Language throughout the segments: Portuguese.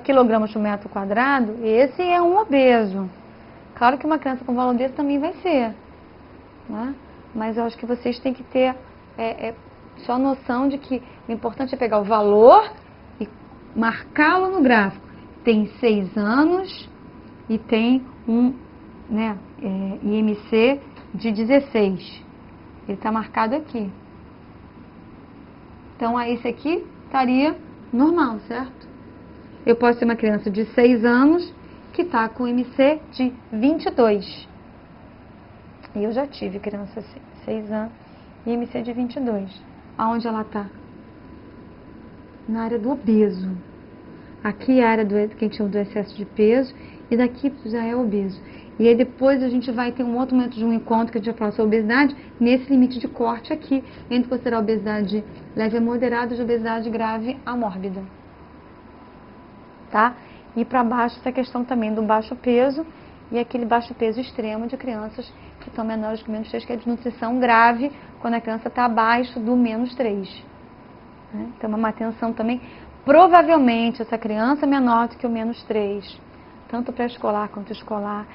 quilogramas por metro quadrado, esse é um obeso. Claro que uma criança com valor desse também vai ser, né? Mas eu acho que vocês têm que ter só noção de que o importante é pegar o valor e marcá-lo no gráfico. Tem 6 anos e tem um IMC de 16. Ele está marcado aqui. Então, esse aqui estaria normal, certo? Eu posso ter uma criança de 6 anos que está com IMC de 22. E eu já tive criança assim, 6 anos e IMC de 22. Aonde ela está? Na área do obeso. Aqui é a área que a gente chama do excesso de peso e daqui já é obeso. E aí depois a gente vai ter um outro momento de um encontro que a gente vai falar sobre obesidade, nesse limite de corte aqui, entre considerar obesidade leve a moderada e obesidade grave a mórbida. Tá? E para baixo essa questão também do baixo peso e aquele baixo peso extremo de crianças que estão menores que -3, que é desnutrição grave, quando a criança está abaixo do -3. Né? Então, uma atenção também. Provavelmente, essa criança menor do que o -3, tanto pré-escolar quanto escolar,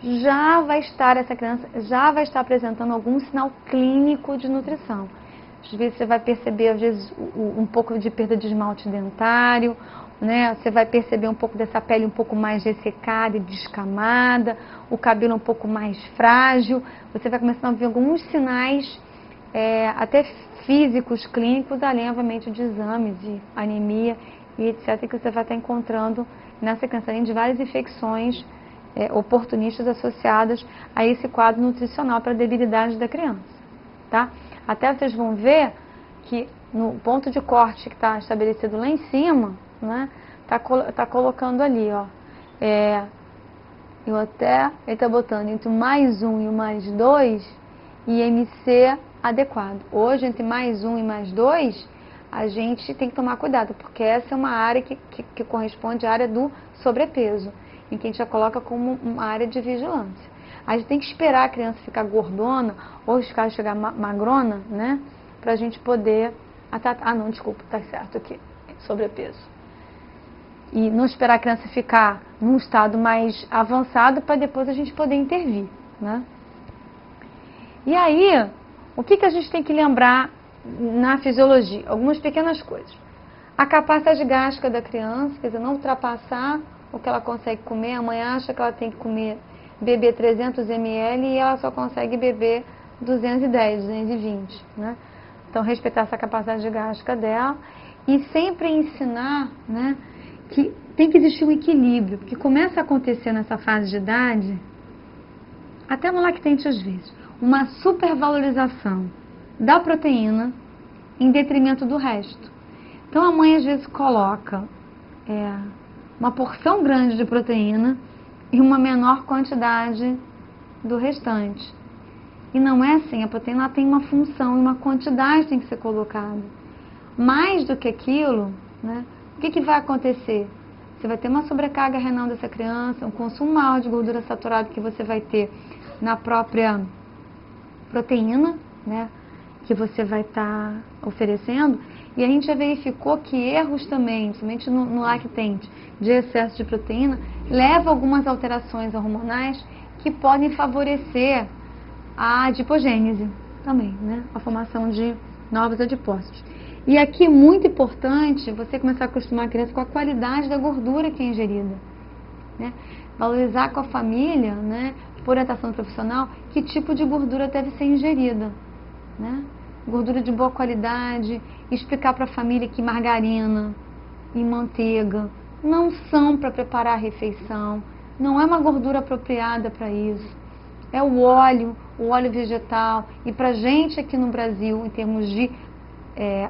essa criança já vai estar apresentando algum sinal clínico de nutrição. Às vezes você vai perceber, às vezes, um pouco de perda de esmalte dentário, né? Você vai perceber um pouco dessa pele um pouco mais ressecada e descamada, o cabelo um pouco mais frágil. Você vai começar a ver alguns sinais, até físicos, clínicos, além, obviamente, de exames, de anemia e etc., que você vai estar encontrando nessa criança, além de várias infecções oportunistas associadas a esse quadro nutricional para a debilidade da criança, tá? Até vocês vão ver que no ponto de corte que está estabelecido lá em cima, né, tá colocando ali, ó, ele está botando entre o +1 e o +2 IMC adequado. Hoje, entre +1 e +2, a gente tem que tomar cuidado, porque essa é uma área que corresponde à área do sobrepeso, em que a gente já coloca como uma área de vigilância. A gente tem que esperar a criança ficar gordona ou chegar magrona, né, pra gente poder... não, desculpa, tá certo aqui, sobrepeso. E não esperar a criança ficar num estado mais avançado para depois a gente poder intervir, né? E aí, o que a gente tem que lembrar na fisiologia? Algumas pequenas coisas. A capacidade gástrica da criança, quer dizer, não ultrapassar o que ela consegue comer. A mãe acha que ela tem que beber 300 ml e ela só consegue beber 210, 220, né? Então, respeitar essa capacidade gástrica dela e sempre ensinar, né, que tem que existir um equilíbrio, porque começa a acontecer nessa fase de idade, até no lactente às vezes, uma supervalorização da proteína em detrimento do resto. Então a mãe às vezes coloca uma porção grande de proteína e uma menor quantidade do restante. E não é assim, a proteína tem uma função e uma quantidade tem que ser colocada. Mais do que aquilo, né, o que vai acontecer? Você vai ter uma sobrecarga renal dessa criança, um consumo maior de gordura saturada que você vai ter na própria proteína, né, que você vai estar oferecendo. E a gente já verificou que erros também, principalmente no lactente, de excesso de proteína, leva a algumas alterações hormonais que podem favorecer a adipogênese também, né, a formação de novos adipócitos. E aqui é muito importante você começar a acostumar a criança com a qualidade da gordura que é ingerida, né? Valorizar com a família, né, por orientação profissional, que tipo de gordura deve ser ingerida, né? Gordura de boa qualidade, explicar para a família que margarina e manteiga não são para preparar a refeição, não é uma gordura apropriada para isso. É o óleo vegetal. E para a gente aqui no Brasil, em termos de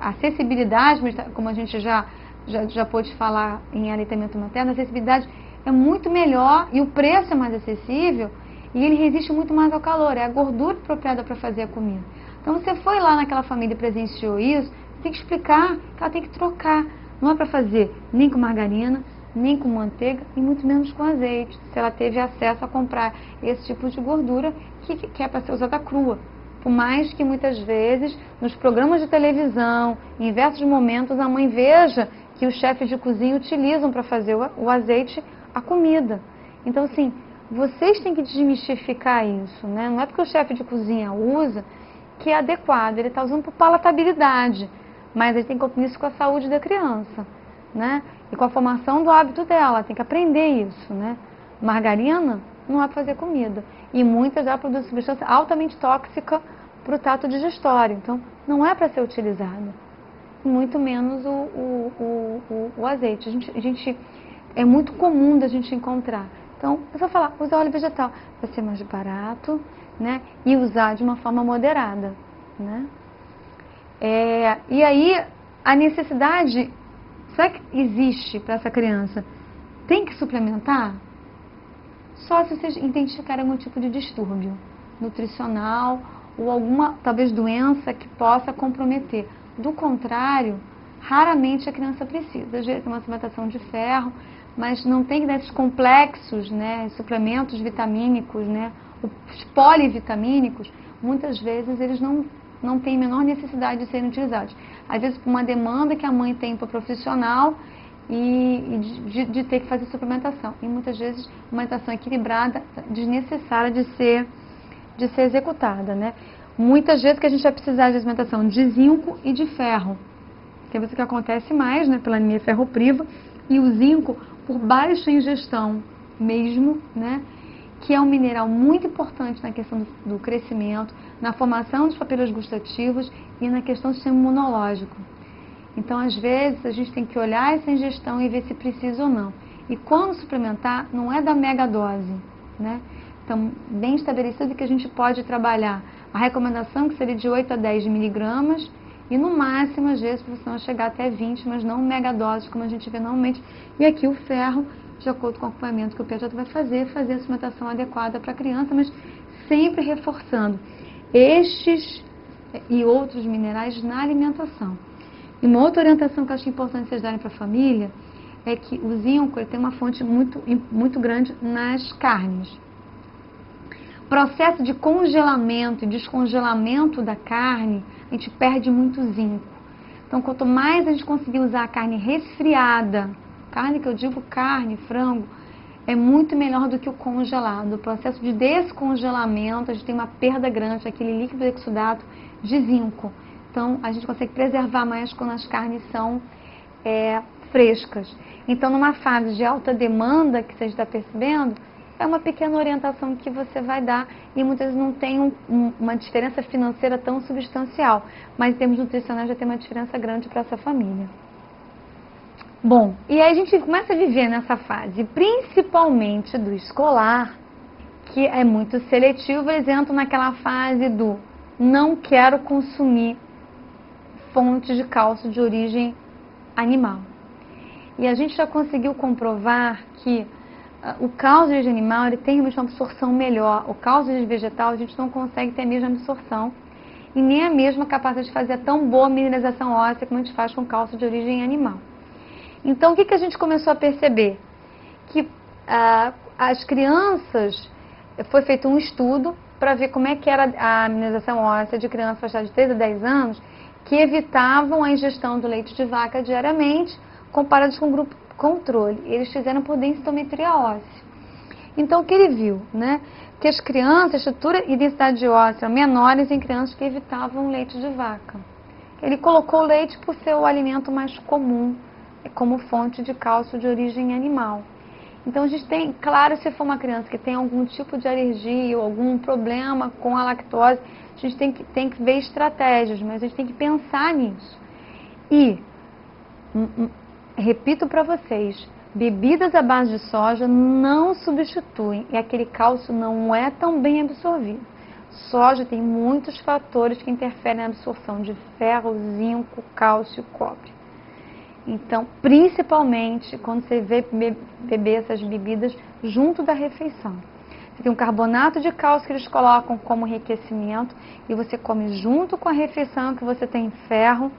acessibilidade, como a gente já pôde falar em aleitamento materno, a acessibilidade é muito melhor e o preço é mais acessível e ele resiste muito mais ao calor. É a gordura apropriada para fazer a comida. Então você foi lá naquela família e presenciou isso, você tem que explicar que ela tem que trocar. Não é para fazer nem com margarina, nem com manteiga e muito menos com azeite, se ela teve acesso a comprar esse tipo de gordura que é para ser usada crua. Por mais que muitas vezes nos programas de televisão, em diversos momentos, a mãe veja que os chefes de cozinha utilizam para fazer o azeite, a comida. Então, assim, vocês têm que desmistificar isso, né? Não é porque o chefe de cozinha usa que é adequado, ele está usando por palatabilidade, mas ele tem compromisso com a saúde da criança, né? E com a formação do hábito dela, tem que aprender isso, né? Margarina não é para fazer comida. E muitas já produzem substância altamente tóxica para o trato digestório. Então, não é para ser utilizada. Muito menos o azeite. É muito comum da gente encontrar. Então, é só falar, usar óleo vegetal. Vai ser mais barato, né? E usar de uma forma moderada, né? E aí, a necessidade, será que existe para essa criança? Tem que suplementar? Só se vocês identificarem algum tipo de distúrbio nutricional ou alguma, talvez, doença que possa comprometer. Do contrário, raramente a criança precisa. Às vezes, uma suplementação de ferro, mas não tem que dar esses complexos, né, suplementos vitamínicos, né, os polivitamínicos, muitas vezes eles não têm a menor necessidade de serem utilizados. Às vezes, por uma demanda que a mãe tem para o profissional e de ter que fazer suplementação. E muitas vezes, uma alimentação equilibrada, desnecessária de ser executada, né? Muitas vezes que a gente vai precisar de alimentação de zinco e de ferro, que é isso que acontece mais, né, pela anemia ferropriva, e o zinco por baixa ingestão mesmo, né, que é um mineral muito importante na questão do crescimento, na formação dos papilas gustativos e na questão do sistema imunológico. Então, às vezes, a gente tem que olhar essa ingestão e ver se precisa ou não. E quando suplementar, não é da mega dose, né? Então, bem estabelecido que a gente pode trabalhar a recomendação que seria de 8 a 10 miligramas e no máximo, às vezes, precisam chegar até 20, mas não mega doses como a gente vê normalmente. E aqui o ferro, de acordo com o acompanhamento que o pediatra vai fazer a suplementação adequada para a criança, mas sempre reforçando estes e outros minerais na alimentação. E uma outra orientação que eu acho importante vocês darem para a família é que o zinco ele tem uma fonte muito grande nas carnes. Processo de congelamento e descongelamento da carne, a gente perde muito zinco. Então, quanto mais a gente conseguir usar a carne resfriada, carne que eu digo carne, frango, é muito melhor do que o congelado. O processo de descongelamento, a gente tem uma perda grande daquele líquido exudato de zinco. Então, a gente consegue preservar mais quando as carnes são frescas. Então, numa fase de alta demanda, que você está percebendo, é uma pequena orientação que você vai dar e muitas vezes não tem uma diferença financeira tão substancial, mas em termos nutricionais já tem uma diferença grande para essa família. Bom, e aí a gente começa a viver nessa fase, principalmente do escolar, que é muito seletivo, eles entram naquela fase do não quero consumir fontes de cálcio de origem animal. E a gente já conseguiu comprovar que o cálcio de origem animal ele tem uma absorção melhor. O cálcio de vegetal a gente não consegue ter a mesma absorção e nem a mesma capacidade de fazer tão boa mineralização óssea como a gente faz com cálcio de origem animal. Então, o que a gente começou a perceber? Que as crianças, foi feito um estudo para ver como é que era a mineralização óssea de crianças faixadas de 3 a 10 anos que evitavam a ingestão do leite de vaca diariamente, comparados com o grupo controle. Eles fizeram por densitometria óssea. Então, o que ele viu? Né? Que as crianças, a estrutura e densidade óssea eram menores em crianças que evitavam o leite de vaca. Ele colocou o leite por ser o alimento mais comum, como fonte de cálcio de origem animal. Então, a gente tem, claro, se for uma criança que tem algum tipo de alergia ou algum problema com a lactose, a gente tem que ver estratégias, mas a gente tem que pensar nisso. E, repito para vocês, bebidas à base de soja não substituem e aquele cálcio não é tão bem absorvido. Soja tem muitos fatores que interferem na absorção de ferro, zinco, cálcio e cobre. Então, principalmente quando você vê beber essas bebidas junto da refeição. Você tem um carbonato de cálcio que eles colocam como enriquecimento e você come junto com a refeição que você tem ferro